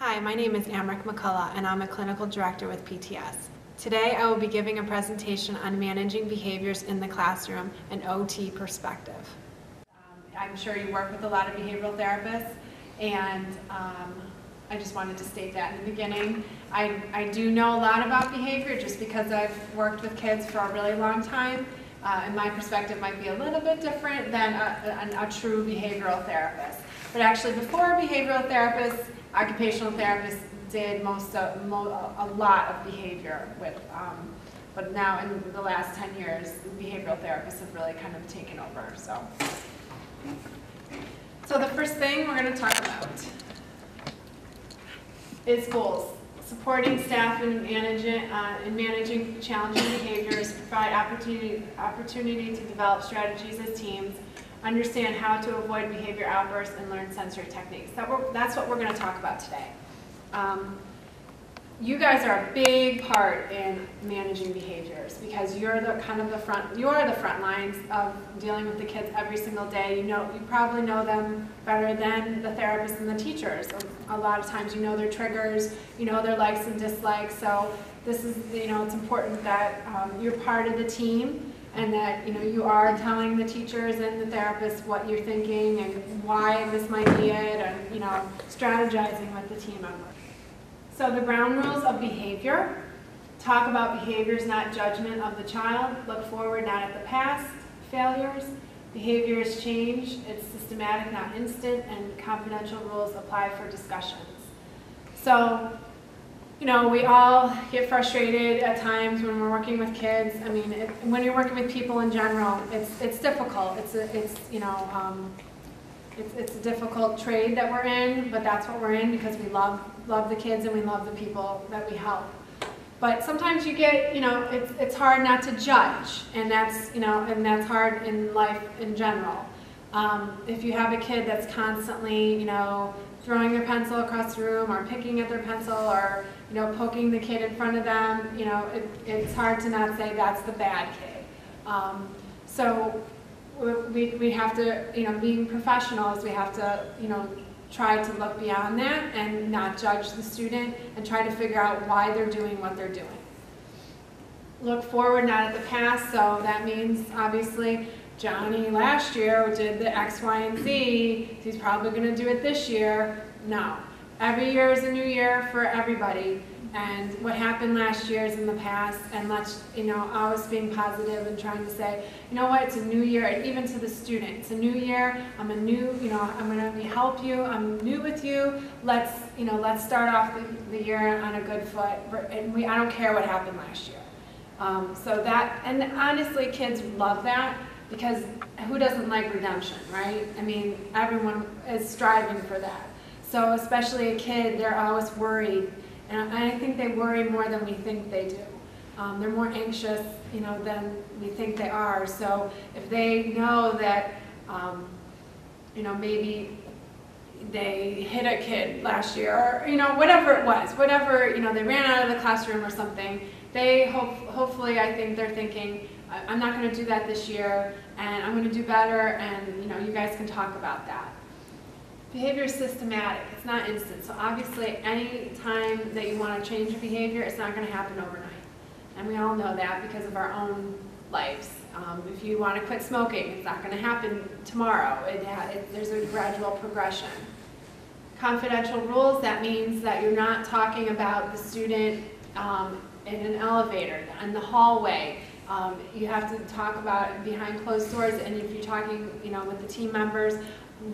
Hi, my name is Amric McCullough, and I'm a clinical director with PTS. Today, I will be giving a presentation on managing behaviors in the classroom, an OT perspective. I'm sure you work with a lot of behavioral therapists, and I just wanted to state that in the beginning. I do know a lot about behavior just because I've worked with kids for a really long time, and my perspective might be a little bit different than a true behavioral therapist. But actually, before behavioral therapists, occupational therapists did a lot of behavior with, but now in the last 10 years, behavioral therapists have really kind of taken over. So the first thing we're going to talk about is goals. Supporting staff in managing challenging behaviors, provide opportunity to develop strategies as teams, understand how to avoid behavior outbursts, and learn sensory techniques. That's what we're going to talk about today. You guys are a big part in managing behaviors because you're the front lines of dealing with the kids every single day. You probably know them better than the therapists and the teachers. A lot of times you know their triggers, you know their likes and dislikes. So this is, it's important that you're part of the team, and that you are telling the teachers and the therapists what you're thinking and why this might be it, and strategizing with the team members. So the ground rules of behavior: talk about behaviors, not judgment of the child. Look forward, not at the past failures. Behaviors change. It's systematic, not instant. And confidential rules apply for discussions. So we all get frustrated at times when we're working with kids. I mean, when you're working with people in general, it's difficult. It's a difficult trade that we're in, but that's what we're in because we love the kids and we love the people that we help. But sometimes you get, it's hard not to judge, and that's hard in life in general. If you have a kid that's constantly, throwing their pencil across the room, or picking at their pencil, or poking the kid in front of them, it's hard to not say that's the bad kid. So we have to, being professionals, we have to, try to look beyond that and not judge the student and try to figure out why they're doing what they're doing. Look forward, not at the past. So that means, obviously, Johnny last year did the X, Y, and Z. He's probably going to do it this year. No. Every year is a new year for everybody. And what happened last year is in the past, and let's, always being positive and trying to say, what, it's a new year, and even to the student, it's a new year, I'm going to help you, I'm new with you, let's start off the year on a good foot, and I don't care what happened last year. And honestly, kids love that, because who doesn't like redemption, right? I mean, everyone is striving for that. So especially a kid, they're always worried. And I think they worry more than we think they do. They're more anxious, than we think they are. So if they know that, maybe they hit a kid last year, or whatever it was, they ran out of the classroom or something, they hopefully, I think they're thinking, I'm not going to do that this year, and I'm going to do better, and you guys can talk about that. Behavior is systematic, it's not instant. So obviously any time that you want to change a behavior, it's not going to happen overnight. And we all know that because of our own lives. If you want to quit smoking, it's not going to happen tomorrow. There's a gradual progression. Confidential rules, that means that you're not talking about the student in an elevator, in the hallway. You have to talk about it behind closed doors, and if you're talking with the team members,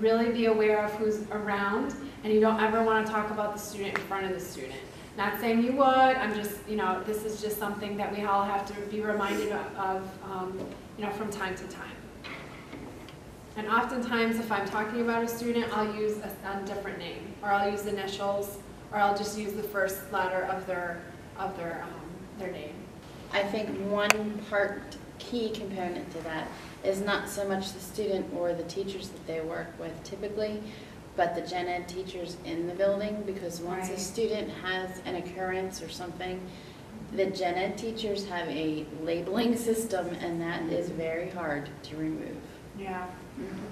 really be aware of who's around, and you don't ever want to talk about the student in front of the student. Not saying you would, I'm just, this is just something that we all have to be reminded of, from time to time. And oftentimes, if I'm talking about a student, I'll use a different name, or I'll use initials, or I'll just use the first letter of their name. I think one key component to that is not so much the student or the teachers that they work with typically, but the gen ed teachers in the building, because once a student has an occurrence or something, the gen ed teachers have a labeling system, and that is very hard to remove. Yeah.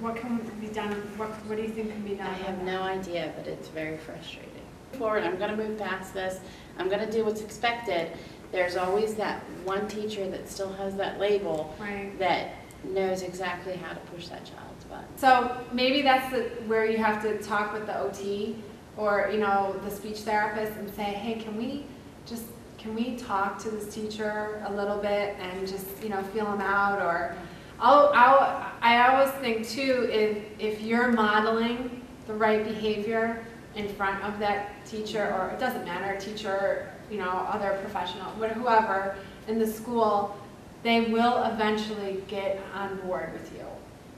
What can be done? What do you think can be done? I have no idea, but it's very frustrating. forward, I'm gonna move past this, I'm gonna do what's expected, there's always that one teacher that still has that label Right. that knows exactly how to push that child's button. So maybe that's where you have to talk with the OT or, you know, the speech therapist and say, hey, can we talk to this teacher a little bit and just, you know, feel them out? Or I always think too, if you're modeling the right behavior in front of that teacher, or it doesn't matter, teacher, you know, other professional, whoever in the school, they will eventually get on board with you.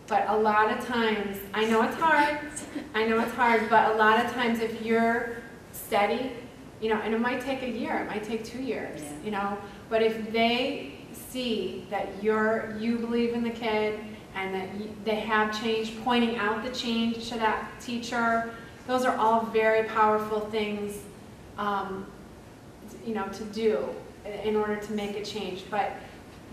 But a lot of times, I know it's hard, but a lot of times if you're steady, you know, and it might take a year, it might take 2 years, Yeah. you know, but if they see that you believe in the kid and that they have change, pointing out the change to that teacher, those are all very powerful things, you know, to do in order to make a change. But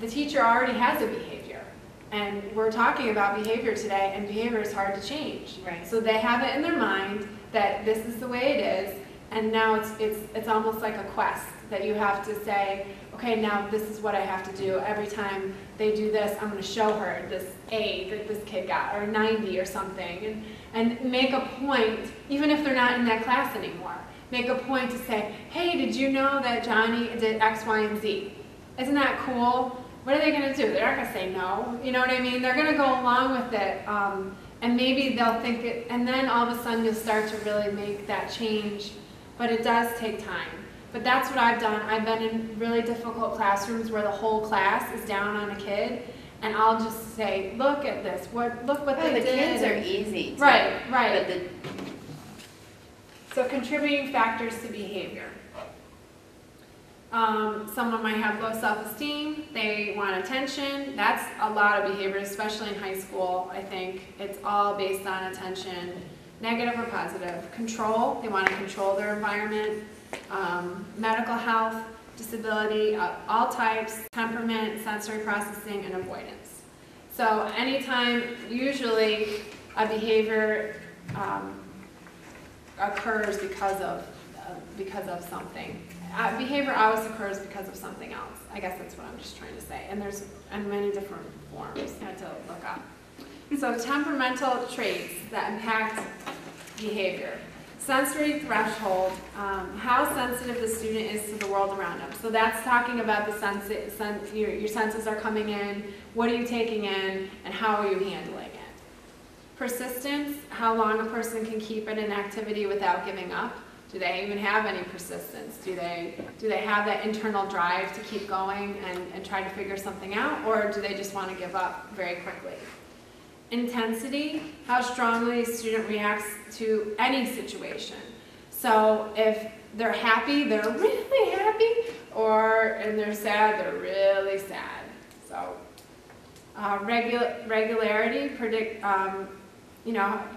the teacher already has a behavior, and we're talking about behavior today, and behavior is hard to change. Right. So they have it in their mind that this is the way it is, and now it's almost like a quest that you have to say, okay, now this is what I have to do. Every time they do this, I'm going to show her this A that this kid got, or 90 or something, and make a point, even if they're not in that class anymore, make a point to say, hey, did you know that Johnny did X, Y, and Z? Isn't that cool? What are they going to do? They're not going to say no. You know what I mean? They're going to go along with it, and maybe they'll think it, and then all of a sudden you'll start to really make that change. But it does take time. But that's what I've done. I've been in really difficult classrooms where the whole class is down on a kid, and I'll just say, look at this. Look what they the did. kids are easy. Right, right. But So contributing factors to behavior. Someone might have low self-esteem, they want attention. That's a lot of behaviors, especially in high school, I think. It's all based on attention, negative or positive. Control, they want to control their environment. Medical health, disability, all types, temperament, sensory processing, and avoidance. So anytime, usually, a behavior occurs because of something. Behavior always occurs because of something else. I guess that's what I'm just trying to say. And there's many different forms I had to look up. So temperamental traits that impact behavior. Sensory threshold, how sensitive the student is to the world around them. So that's talking about the your senses are coming in, what are you taking in, and how are you handling it. Persistence, how long a person can keep in an activity without giving up. Do they even have any persistence? Do they have that internal drive to keep going and try to figure something out, or do they just want to give up very quickly? Intensity, how strongly a student reacts to any situation. So if they're happy, they're really happy, and they're sad, they're really sad. So regularity,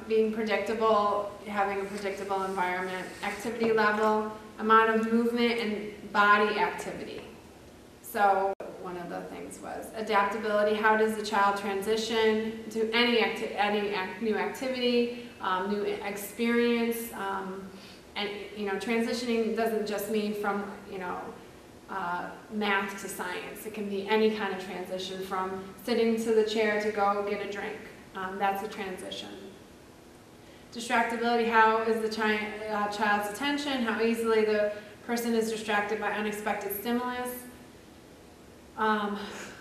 being predictable, having a predictable environment. Activity level, amount of movement and body activity. So one of the things was adaptability. How does the child transition to any new activity, new experience? And transitioning doesn't just mean from math to science. It can be any kind of transition, from sitting to the chair to go get a drink. That's a transition. Distractibility. How is the child's attention? How easily the person is distracted by unexpected stimulus.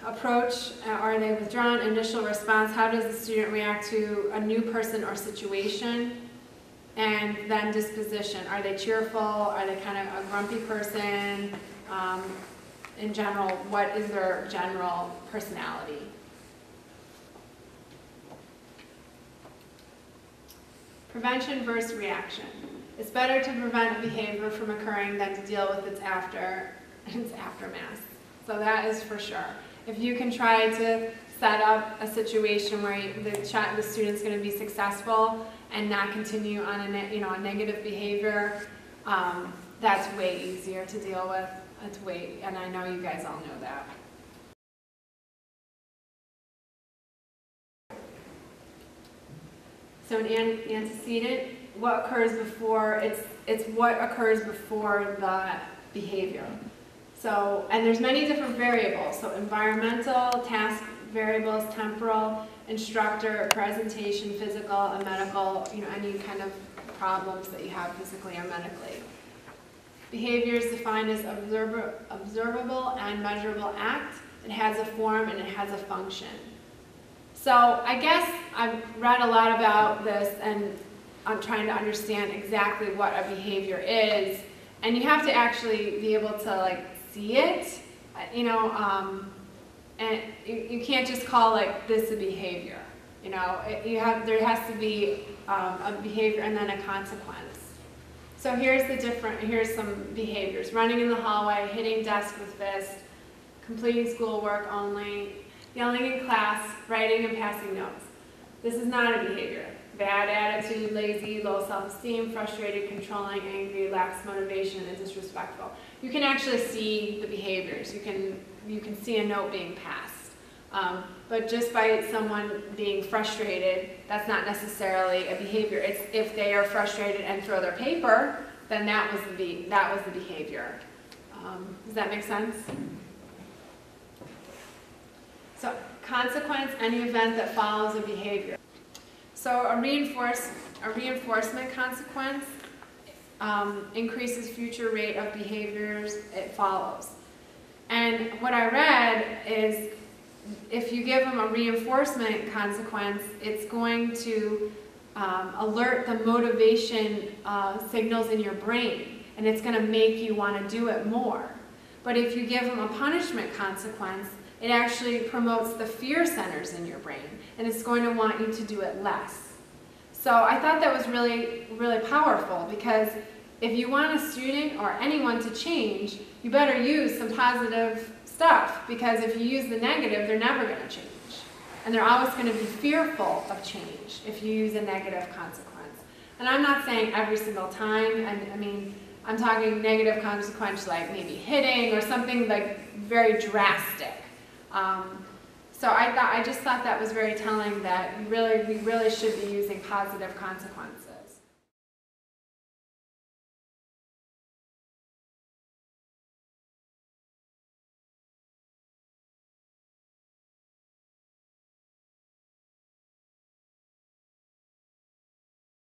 Approach, are they withdrawn? Initial response, how does the student react to a new person or situation? And then disposition, are they cheerful? Are they kind of a grumpy person? In general, what is their general personality? Prevention versus reaction. It's better to prevent a behavior from occurring than to deal with its aftermath. So that is for sure. If you can try to set up a situation where the student's going to be successful and not continue on a negative behavior, that's way easier to deal with. And I know you guys all know that. So an antecedent, what occurs before, it's what occurs before the behavior. So, and there's many different variables. So environmental, task variables, temporal, instructor, presentation, physical, and medical, any kind of problems that you have physically or medically. Behavior is defined as observable and measurable act. It has a form and it has a function. So I guess I've read a lot about this and I'm trying to understand exactly what a behavior is. And you have to actually be able to see it, and you can't just call this a behavior. There has to be a behavior and then a consequence. So here's some behaviors: running in the hallway, hitting desk with fist, completing schoolwork only, yelling in class, writing and passing notes. This is not a behavior. Bad attitude, lazy, low self-esteem, frustrated, controlling, angry, lacks motivation, and disrespectful. You can actually see the behaviors. You can see a note being passed. But just by someone being frustrated, that's not necessarily a behavior. It's if they are frustrated and throw their paper, then that was the behavior. Does that make sense? So, consequence, any event that follows a behavior. So a reinforcement consequence increases future rate of behaviors it follows. And what I read is if you give them a reinforcement consequence, it's going to alert the motivation signals in your brain, and it's going to make you want to do it more. But if you give them a punishment consequence, it actually promotes the fear centers in your brain, and it's going to want you to do it less. So I thought that was really, really powerful, because if you want a student or anyone to change, you better use some positive stuff, because if you use the negative, they're never going to change. And they're always going to be fearful of change if you use a negative consequence. And I'm not saying every single time, I'm talking negative consequence like maybe hitting or something very drastic. So I just thought that was very telling that we really should be using positive consequence.